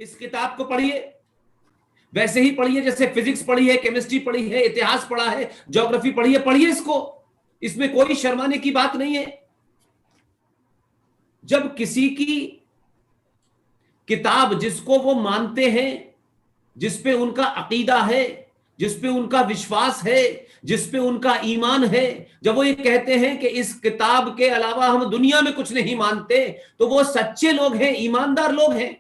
इस किताब को पढ़िए, वैसे ही पढ़िए जैसे फिजिक्स पढ़ी है, केमिस्ट्री पढ़ी है, इतिहास पढ़ा है, ज्योग्राफी पढ़ी है, पढ़िए इसको। इसमें कोई शर्माने की बात नहीं है। जब किसी की किताब जिसको वो मानते हैं, जिसपे उनका अकीदा है, जिसपे उनका विश्वास है, जिसपे उनका ईमान है, जब वो ये कहते हैं कि इस किताब के अलावा हम दुनिया में कुछ नहीं मानते, तो वो सच्चे लोग हैं, ईमानदार लोग हैं।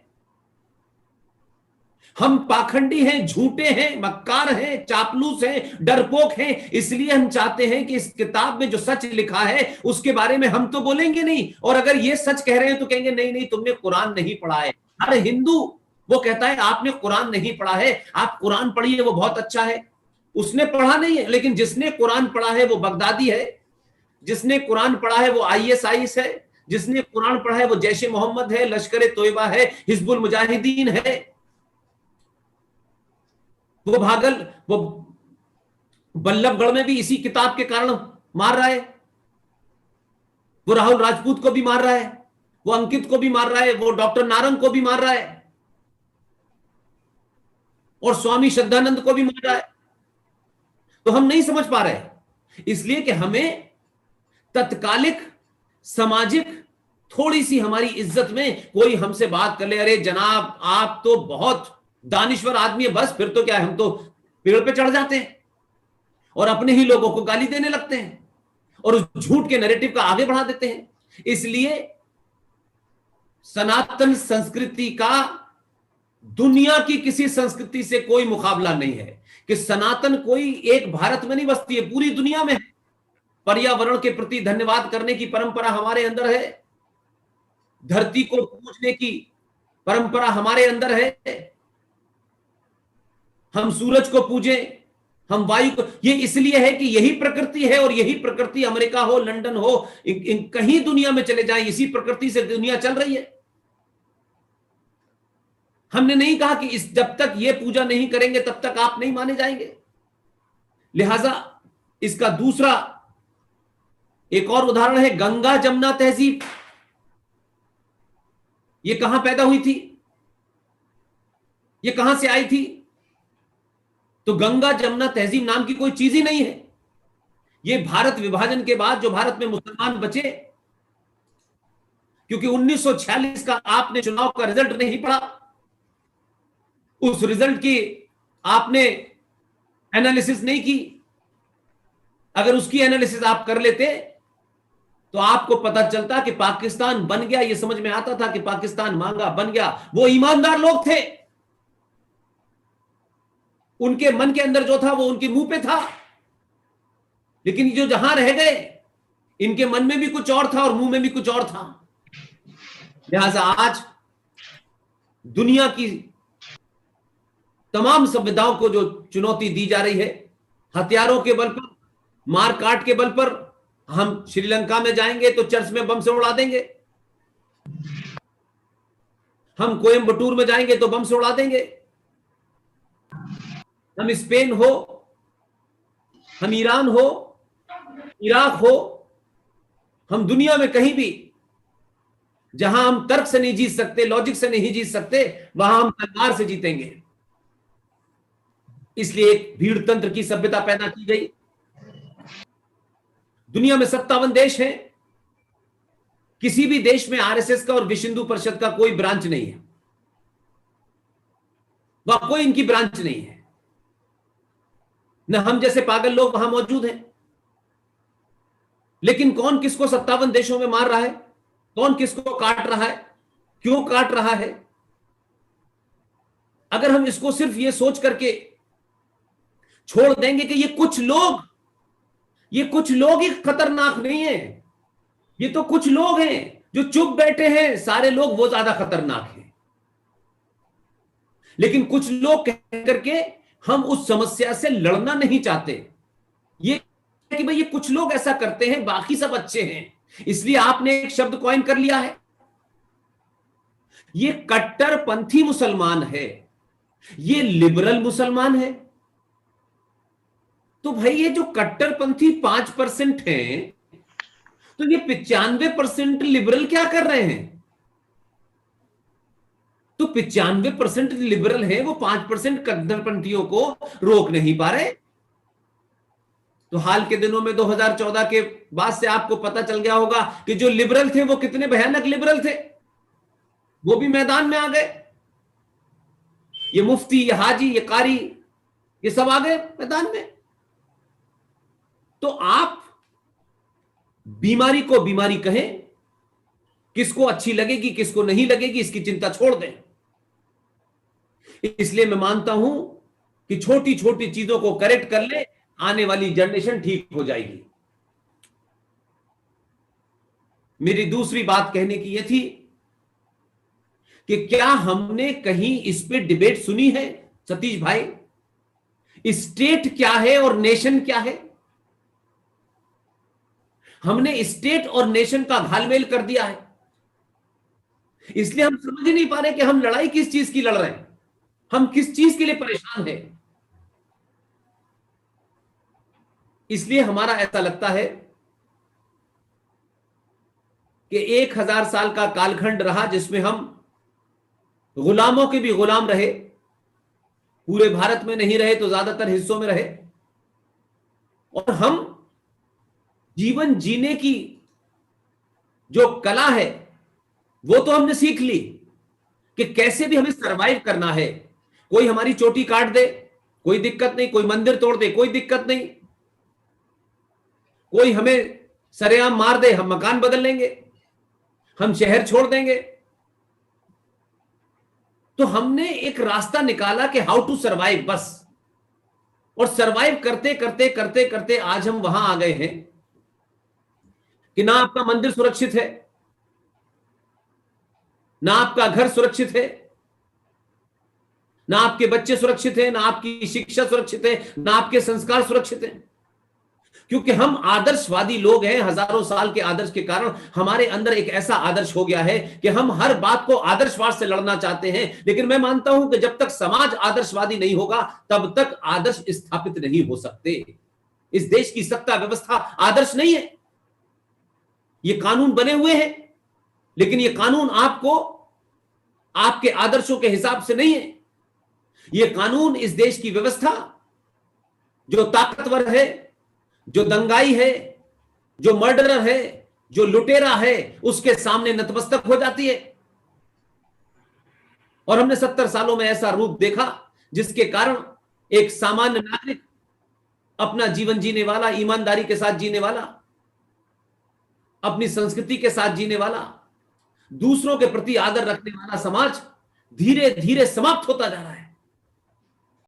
हम पाखंडी हैं, झूठे हैं, मक्कार हैं, चापलूस हैं, डरपोक हैं, इसलिए हम चाहते हैं कि इस किताब में जो सच लिखा है उसके बारे में हम तो बोलेंगे नहीं, और अगर ये सच कह रहे हैं तो कहेंगे नहीं नहीं तुमने कुरान नहीं पढ़ा है। हर हिंदू वो कहता है आपने कुरान नहीं पढ़ा है, आप कुरान पढ़िए वो बहुत अच्छा है। उसने पढ़ा नहीं है, लेकिन जिसने कुरान पढ़ा है वो बगदादी है, जिसने कुरान पढ़ा है वो ISIS है, जिसने कुरान पढ़ा है वो जैश ए मोहम्मद है, लश्कर ए तोयबा है, हिजबुल मुजाहिदीन है। वो बल्लभगढ़ में भी इसी किताब के कारण मार रहा है। वो राहुल राजपूत को भी मार रहा है, वो अंकित को भी मार रहा है, वो डॉक्टर नारंग को भी मार रहा है, और स्वामी श्रद्धानंद को भी मार रहा है। तो हम नहीं समझ पा रहे, इसलिए कि हमें तत्कालिक सामाजिक थोड़ी सी हमारी इज्जत में कोई हमसे बात कर ले, अरे जनाब आप तो बहुत दानिश्वर आदमी है, बस फिर तो क्या है, हम तो पेड़ पे चढ़ जाते हैं और अपने ही लोगों को गाली देने लगते हैं और उस झूठ के नैरेटिव का आगे बढ़ा देते हैं। इसलिए सनातन संस्कृति का दुनिया की किसी संस्कृति से कोई मुकाबला नहीं है, कि सनातन कोई एक भारत में नहीं बसती है, पूरी दुनिया में। पर्यावरण के प्रति धन्यवाद करने की परंपरा हमारे अंदर है, धरती को पूजने की परंपरा हमारे अंदर है, हम सूरज को पूजें, हम वायु को। ये इसलिए है कि यही प्रकृति है, और यही प्रकृति अमेरिका हो, लंदन हो, कहीं दुनिया में चले जाएं, इसी प्रकृति से दुनिया चल रही है। हमने नहीं कहा कि जब तक ये पूजा नहीं करेंगे तब तक आप नहीं माने जाएंगे। लिहाजा इसका दूसरा एक और उदाहरण है गंगा जमुना तहजीब। ये कहां पैदा हुई थी, ये कहां से आई थी? तो गंगा जमुना तहजीब नाम की कोई चीज ही नहीं है। ये भारत विभाजन के बाद जो भारत में मुसलमान बचे, क्योंकि 1946 का आपने चुनाव का रिजल्ट नहीं पढ़ा, उस रिजल्ट की आपने एनालिसिस नहीं की। अगर उसकी एनालिसिस आप कर लेते तो आपको पता चलता कि पाकिस्तान बन गया, ये समझ में आता था कि पाकिस्तान मांगा बन गया। वो ईमानदार लोग थे, उनके मन के अंदर जो था वो उनके मुंह पे था, लेकिन जो जहां रह गए इनके मन में भी कुछ और था और मुंह में भी कुछ और था। लिहाजा आज दुनिया की तमाम सभ्यताओं को जो चुनौती दी जा रही है, हथियारों के बल पर, मार काट के बल पर, हम श्रीलंका में जाएंगे तो चर्च में बम से उड़ा देंगे, हम कोयम्बटूर में जाएंगे तो बम से उड़ा देंगे, हम स्पेन हो, हम ईरान हो, इराक हो, हम दुनिया में कहीं भी जहां हम तर्क से नहीं जीत सकते, लॉजिक से नहीं जीत सकते, वहां हम तलवार से जीतेंगे। इसलिए एक भीड़ तंत्र की सभ्यता पैदा की गई। दुनिया में 57 देश हैं, किसी भी देश में RSS का और विश्व हिंदू परिषद का कोई ब्रांच नहीं है, वहां कोई इनकी ब्रांच नहीं है, न हम जैसे पागल लोग वहां मौजूद हैं। लेकिन कौन किसको 57 देशों में मार रहा है, कौन किसको काट रहा है, क्यों काट रहा है? अगर हम इसको सिर्फ ये सोच करके छोड़ देंगे कि ये कुछ लोग ही खतरनाक नहीं है, ये तो कुछ लोग हैं जो चुप बैठे हैं, सारे लोग वो ज्यादा खतरनाक हैं। लेकिन कुछ लोग कह करके हम उस समस्या से लड़ना नहीं चाहते। ये कि भाई ये कुछ लोग ऐसा करते हैं, बाकी सब अच्छे हैं, इसलिए आपने एक शब्द कॉइन कर लिया है, ये कट्टरपंथी मुसलमान है, ये लिबरल मुसलमान है। तो भाई ये जो कट्टरपंथी 5% हैं, तो ये 95% लिबरल क्या कर रहे हैं? तो 95% लिबरल है, वो 5% कट्टरपंथियों को रोक नहीं पा रहे। तो हाल के दिनों में 2014 के बाद से आपको पता चल गया होगा कि जो लिबरल थे वो कितने भयानक लिबरल थे, वो भी मैदान में आ गए। ये मुफ्ती, ये हाजी, ये कारी, ये सब आ गए मैदान में। तो आप बीमारी को बीमारी कहें, किसको अच्छी लगेगी किसको नहीं लगेगी इसकी चिंता छोड़ दें। इसलिए मैं मानता हूं कि छोटी छोटी चीजों को करेक्ट कर ले, आने वाली जनरेशन ठीक हो जाएगी। मेरी दूसरी बात कहने की यह थी कि क्या हमने कहीं इस पे डिबेट सुनी है सतीश भाई, स्टेट क्या है और नेशन क्या है? हमने स्टेट और नेशन का घालमेल कर दिया है, इसलिए हम समझ ही नहीं पा रहे कि हम लड़ाई किस चीज की लड़ रहे हैं, हम किस चीज के लिए परेशान हैं। इसलिए हमारा ऐसा लगता है कि 1000 साल का कालखंड रहा जिसमें हम गुलामों के भी गुलाम रहे, पूरे भारत में नहीं रहे तो ज्यादातर हिस्सों में रहे, और हम जीवन जीने की जो कला है वो तो हमने सीख ली कि कैसे भी हमें सरवाइव करना है। कोई हमारी चोटी काट दे कोई दिक्कत नहीं, कोई मंदिर तोड़ दे कोई दिक्कत नहीं, कोई हमें सरेआम मार दे हम मकान बदल लेंगे, हम शहर छोड़ देंगे। तो हमने एक रास्ता निकाला कि हाउ टू सरवाइव बस, और सरवाइव करते करते करते करते आज हम वहां आ गए हैं कि ना आपका मंदिर सुरक्षित है, ना आपका घर सुरक्षित है, ना आपके बच्चे सुरक्षित हैं, ना आपकी शिक्षा सुरक्षित है, ना आपके संस्कार सुरक्षित हैं। क्योंकि हम आदर्शवादी लोग हैं, हजारों साल के आदर्श के कारण हमारे अंदर एक ऐसा आदर्श हो गया है कि हम हर बात को आदर्शवाद से लड़ना चाहते हैं। लेकिन मैं मानता हूं कि जब तक समाज आदर्शवादी नहीं होगा तब तक आदर्श स्थापित नहीं हो सकते। इस देश की सत्ता व्यवस्था आदर्श नहीं है, ये कानून बने हुए हैं, लेकिन ये कानून आपको आपके आदर्शों के हिसाब से नहीं है। ये कानून, इस देश की व्यवस्था जो ताकतवर है, जो दंगाई है, जो मर्डरर है, जो लुटेरा है, उसके सामने नतमस्तक हो जाती है। और हमने 70 सालों में ऐसा रूप देखा जिसके कारण एक सामान्य नागरिक, अपना जीवन जीने वाला, ईमानदारी के साथ जीने वाला, अपनी संस्कृति के साथ जीने वाला, दूसरों के प्रति आदर रखने वाला समाज धीरे धीरे समाप्त होता जा रहा है।